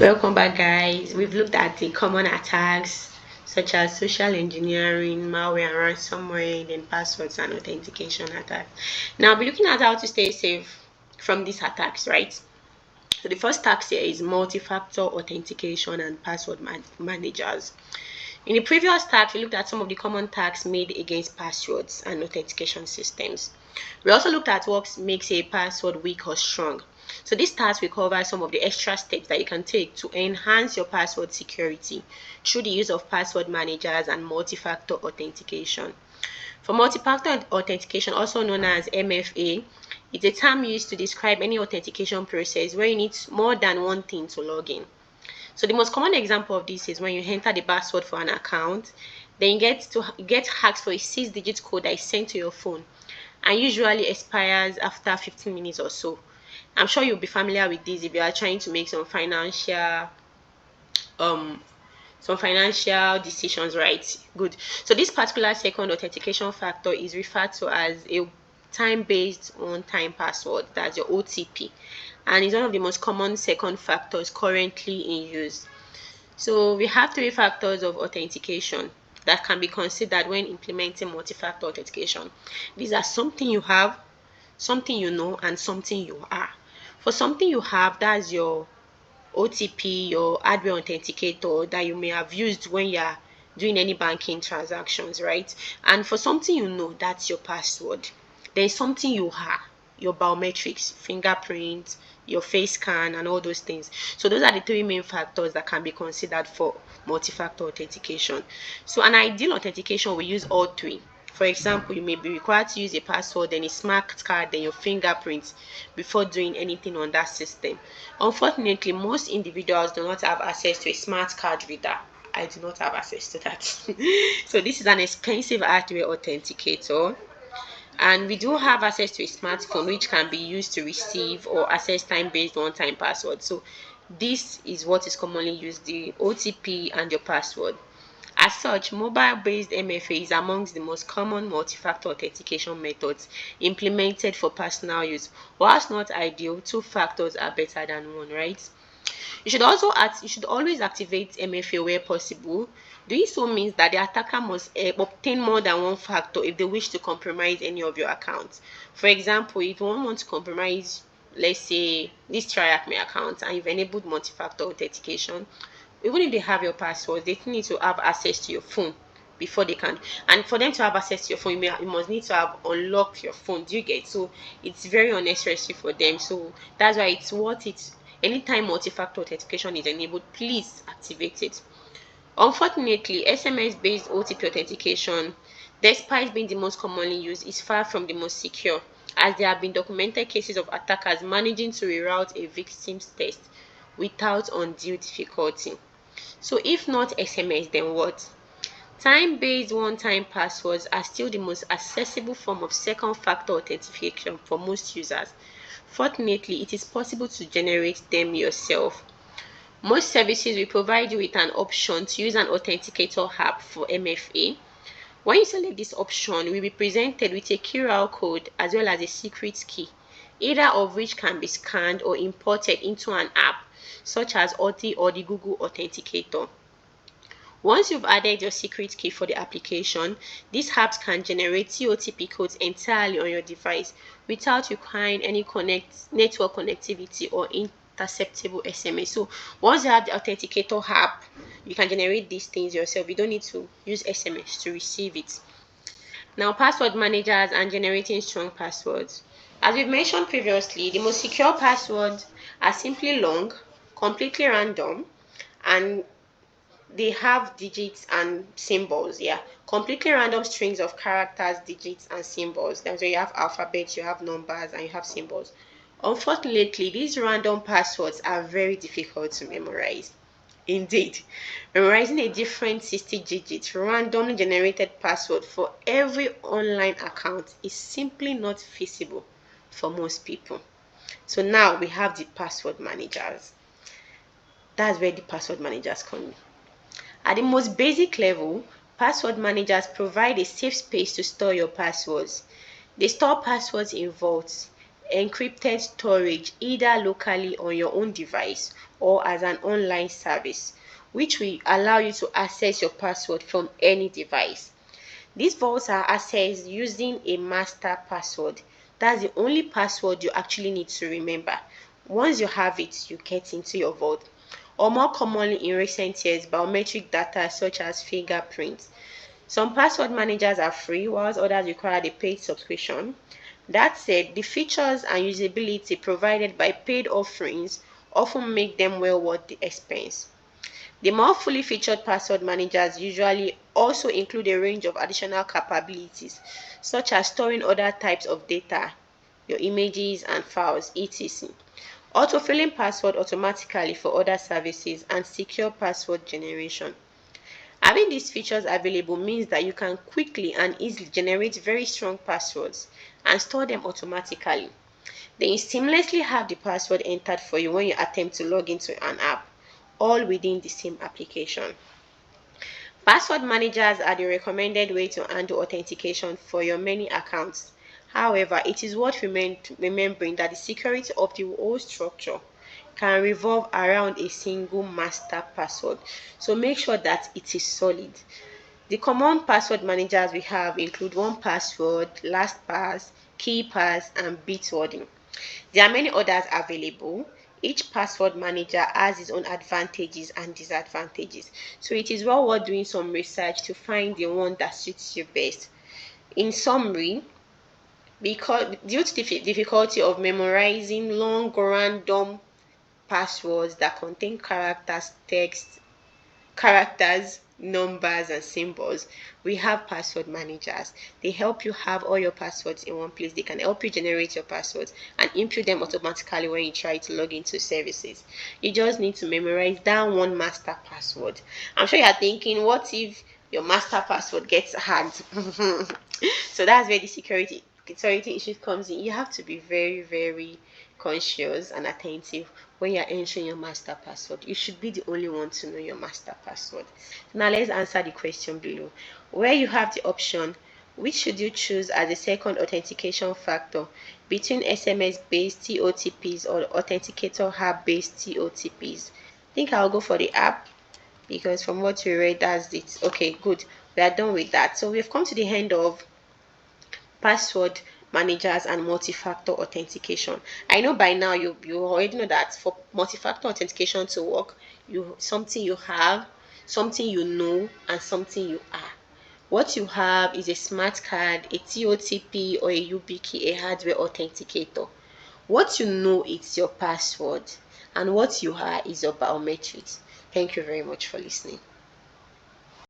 Welcome back, guys. We've looked at the common attacks such as social engineering, malware, ransomware, then passwords and authentication attacks. Now, we're looking at how to stay safe from these attacks, right? So the first task here is multi-factor authentication and password managers. In the previous task, we looked at some of the common attacks made against passwords and authentication systems. We also looked at what makes a password weak or strong. So this task will cover some of the extra steps that you can take to enhance your password security through the use of password managers and multi-factor authentication. For multi-factor authentication, also known as MFA, it's a term used to describe any authentication process where you need more than one thing to log in. So the most common example of this is when you enter the password for an account, then you get asked for a 6-digit code that is sent to your phone and usually expires after 15 minutes or so. I'm sure you'll be familiar with this if you are trying to make um some financial decisions, right? Good. So this particular second authentication factor is referred to as a time-based one-time password. That's your OTP, and is one of the most common second factors currently in use. So we have 3 factors of authentication that can be considered when implementing multi-factor authentication. These are something you have, something you know, and something you are. For something you have, that's your OTP, your hardware authenticator that you may have used when you're doing any banking transactions, right? And for something you know, that's your password. There's something you are, your biometrics, fingerprint, your face scan, and all those things. So those are the 3 main factors that can be considered for multi-factor authentication. So an ideal authentication will use all 3. For example, you may be required to use a password, then a smart card, then your fingerprints before doing anything on that system. Unfortunately, most individuals do not have access to a smart card reader. I do not have access to that. So this is an expensive hardware authenticator. And we do have access to a smartphone which can be used to receive or access time-based one-time password. So this is what is commonly used, the OTP and your password. As such, mobile-based MFA is amongst the most common multi-factor authentication methods implemented for personal use. Whilst not ideal, 2 factors are better than 1, right? You should always activate MFA where possible. Doing so means that the attacker must obtain more than 1 factor if they wish to compromise any of your accounts. For example, if you want to compromise, let's say, this TryHackMe account and you've enabled multi-factor authentication, even if they have your password, they need to have access to your phone before they can. And for them to have access to your phone, you must need to have unlocked your phone. Do you get? So it's very unnecessary for them. So that's why it's worth it. Anytime multi-factor authentication is enabled, please activate it. Unfortunately, SMS-based OTP authentication, despite being the most commonly used, is far from the most secure, as there have been documented cases of attackers managing to reroute a victim's text without undue difficulty. So if not SMS, then what? Time-based one-time passwords are still the most accessible form of second-factor authentication for most users. Fortunately, it is possible to generate them yourself. Most services will provide you with an option to use an authenticator app for MFA. When you select this option, you will be presented with a QR code as well as a secret key, either of which can be scanned or imported into an app such as Authy or the Google Authenticator. Once you've added your secret key for the application, these apps can generate TOTP codes entirely on your device without requiring any network connectivity or interceptable SMS. So once you have the Authenticator app, you can generate these things yourself. You don't need to use SMS to receive it. Now, password managers and generating strong passwords. As we've mentioned previously, the most secure passwords are simply long, completely random, and they have digits and symbols. Yeah, completely random strings of characters, digits, and symbols. That's where you have alphabets, you have numbers, and you have symbols. Unfortunately, these random passwords are very difficult to memorize. Indeed, memorizing a different 60-digit randomly generated password for every online account is simply not feasible for most people. So now we have the password managers. That's where the password managers come in. At the most basic level, password managers provide a safe space to store your passwords. They store passwords in vaults, encrypted storage either locally on your own device or as an online service, which will allow you to access your password from any device. These vaults are accessed using a master password. That's the only password you actually need to remember. Once you have it, you get into your vault. Or more commonly in recent years, biometric data such as fingerprints. Some password managers are free, whilst others require a paid subscription. That said, the features and usability provided by paid offerings often make them well worth the expense. The more fully featured password managers usually also include a range of additional capabilities, such as storing other types of data, your images and files, etc. Autofilling password automatically for other services, and secure password generation. Having these features available means that you can quickly and easily generate very strong passwords and store them automatically. Then you seamlessly have the password entered for you when you attempt to log into an app, all within the same application. Password managers are the recommended way to handle authentication for your many accounts. However, it is worth remembering that the security of the whole structure can revolve around a single master password. So make sure that it is solid. The common password managers we have include 1Password, LastPass, KeePass, and Bitwarden. There are many others available. Each password manager has its own advantages and disadvantages. So it is well worth doing some research to find the one that suits you best. In summary, because due to the difficulty of memorizing long random passwords that contain characters, numbers, and symbols, we have password managers. They help you have all your passwords in one place. They can help you generate your passwords and input them automatically when you try to log into services. You just need to memorize that one master password. I'm sure you're thinking, what if your master password gets hacked? So that's where the security issue comes in. You have to be very, very conscious and attentive when you're entering your master password. You should be the only one to know your master password. Now let's answer the question below. Where you have the option, which should you choose as a second authentication factor between SMS-based TOTPs or authenticator app-based TOTPs? I think I'll go for the app, because from what we read, that's it. Okay, good. We are done with that. So we've come to the end of password managers and multi-factor authentication. I know by now you already know that for multi-factor authentication to work, something you have, something you know, and something you are. What you have is a smart card, a TOTP, or a YubiKey, a hardware authenticator. What you know is your password, and what you are is your biometrics. Thank you very much for listening.